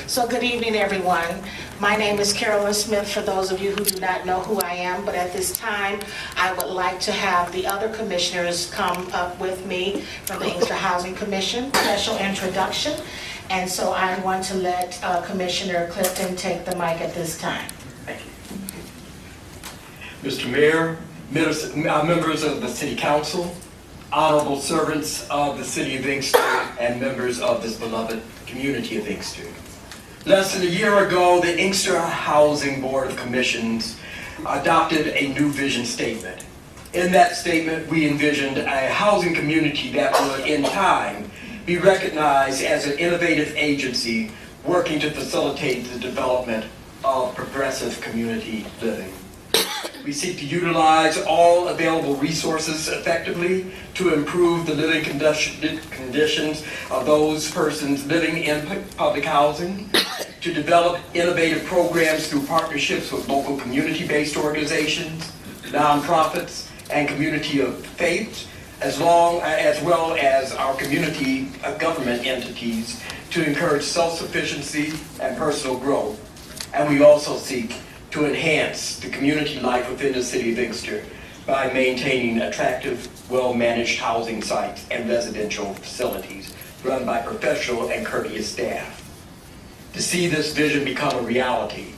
So good evening, everyone. My name is Carolyn Smith, for those of you who do not know who I am, but at this time, I would like to have the other commissioners come up with me from the Inkster Housing Commission, special introduction. And so I want to let Commissioner Clifton take the mic at this time. Thank you. Mr. Mayor, members of the City Council, honorable servants of the City of Inkster, and members of this beloved community of Inkster. Less than a year ago, the Inkster Housing Board of Commissions adopted a new vision statement. In that statement, we envisioned a housing community that would, in time, be recognized as an innovative agency working to facilitate the development of progressive community living. We seek to utilize all available resources effectively to improve the living conditions of those persons living in public housing, to develop innovative programs through partnerships with local community-based organizations, nonprofits, and community of faith, as well as our community government entities, to encourage self-sufficiency and personal growth. And we also seek to enhance the community life within the City of Inkster by maintaining attractive, well-managed housing sites and residential facilities run by professional and courteous staff. To see this vision become a reality,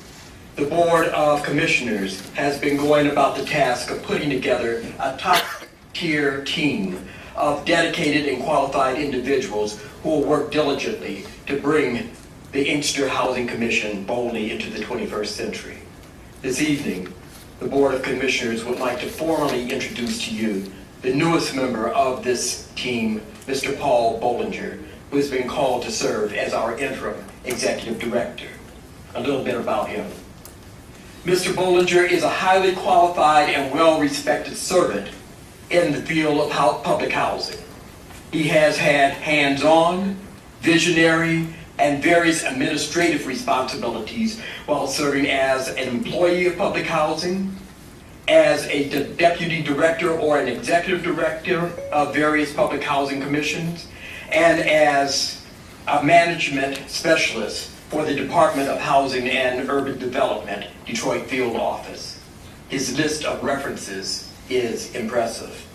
the Board of Commissioners has been going about the task of putting together a top-tier team of dedicated and qualified individuals who will work diligently to bring the Inkster Housing Commission boldly into the 21st century. This evening, the Board of Commissioners would like to formally introduce to you the newest member of this team, Mr. Paul Bollinger, who has been called to serve as our interim executive director. A little bit about him. Mr. Bollinger is a highly qualified and well-respected servant in the field of public housing. He has had hands-on, visionary, and various administrative responsibilities while serving as an employee of public housing, as a deputy director or an executive director of various public housing commissions, and as a management specialist for the Department of Housing and Urban Development, Detroit Field Office. His list of references is impressive.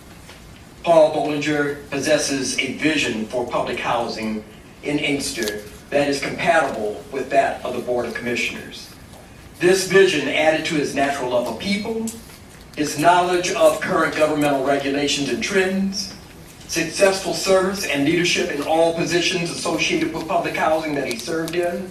Paul Bollinger possesses a vision for public housing in Inkster that is compatible with that of the Board of Commissioners. This vision, added to his natural love of people, his knowledge of current governmental regulations and trends, successful service and leadership in all positions associated with public housing that he served in,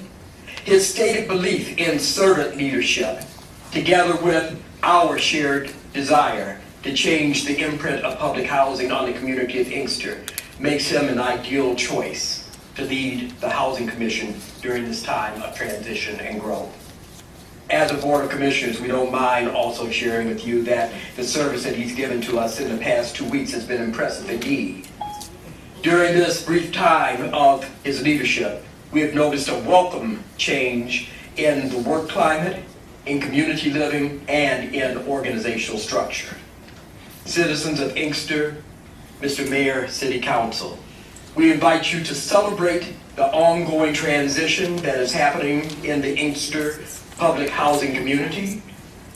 his stated belief in servant leadership, together with our shared desire to change the imprint of public housing on the community of Inkster, makes him an ideal choice to lead the Housing Commission during this time of transition and growth. As a Board of Commissioners, we don't mind also sharing with you that the service that he's given to us in the past 2 weeks has been impressive indeed. During this brief time of his leadership, we have noticed a welcome change in the work climate, in community living, and in organizational structure. Citizens of Inkster, Mr. Mayor, City Council, we invite you to celebrate the ongoing transition that is happening in the Inkster public housing community.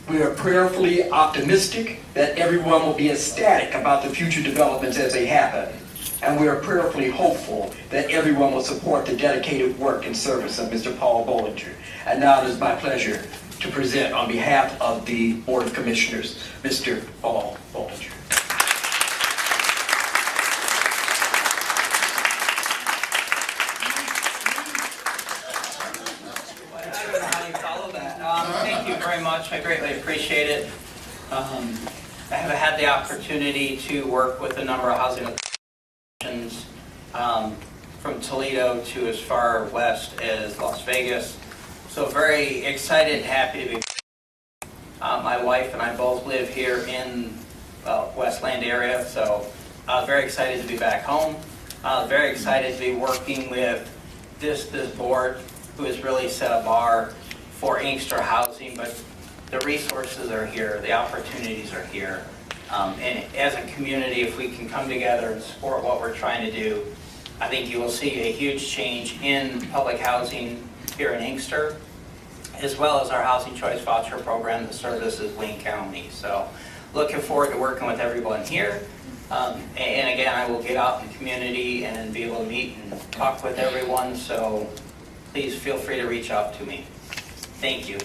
We are prayerfully optimistic that everyone will be ecstatic about the future developments as they happen. And we are prayerfully hopeful that everyone will support the dedicated work and service of Mr. Paul Bollinger. And now it is my pleasure to present on behalf of the Board of Commissioners, Mr. Paul Bollinger. Thank you very much. I greatly appreciate it. I have had the opportunity to work with a number of housing associations from Toledo to as far west as Las Vegas. So very excited and happy to be. My wife and I both live here in Westland area, so very excited to be back home. Very excited to be working with this board, who has really set a bar for Inkster housing, but the resources are here, the opportunities are here. And as a community, if we can come together and support what we're trying to do, I think you will see a huge change in public housing here in Inkster, as well as our Housing Choice Voucher Program that services Wayne County. So looking forward to working with everyone here. And again, I will get out in the community and be able to meet and talk with everyone, so please feel free to reach out to me. Thank you.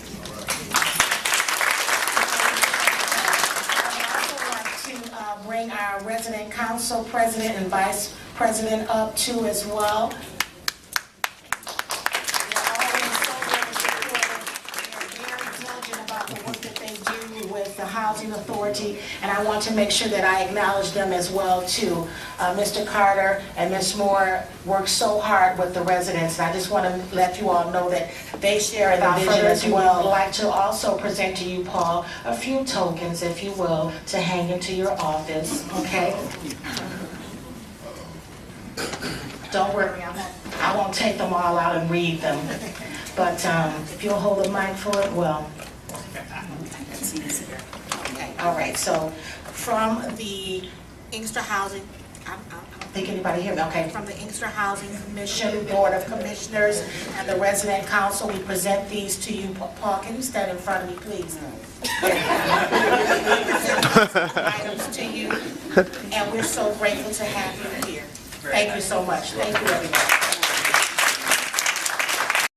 Bring our resident council president and vice president up too as well. They're always so very supportive. They're very diligent about the work that they do with the Housing Authority, and I want to make sure that I acknowledge them as well too. Mr. Carter and Ms. Moore work so hard with the residents, and I just want to let you all know that they share in the vision as well. I'd like to also present to you, Paul, a few tokens, if you will, to hang into your office, okay? Don't worry, I won't take them all out and read them, but if you'll hold the mic for it, well. Okay, all right, so from the Inkster Housing, I don't think anybody hear me, okay, from the Inkster Housing Commission, Board of Commissioners, and the Resident Council, we present these to you. Paul, can you stand in front of me, please? Items to you, and we're so grateful to have you here. Thank you so much. Thank you, everybody.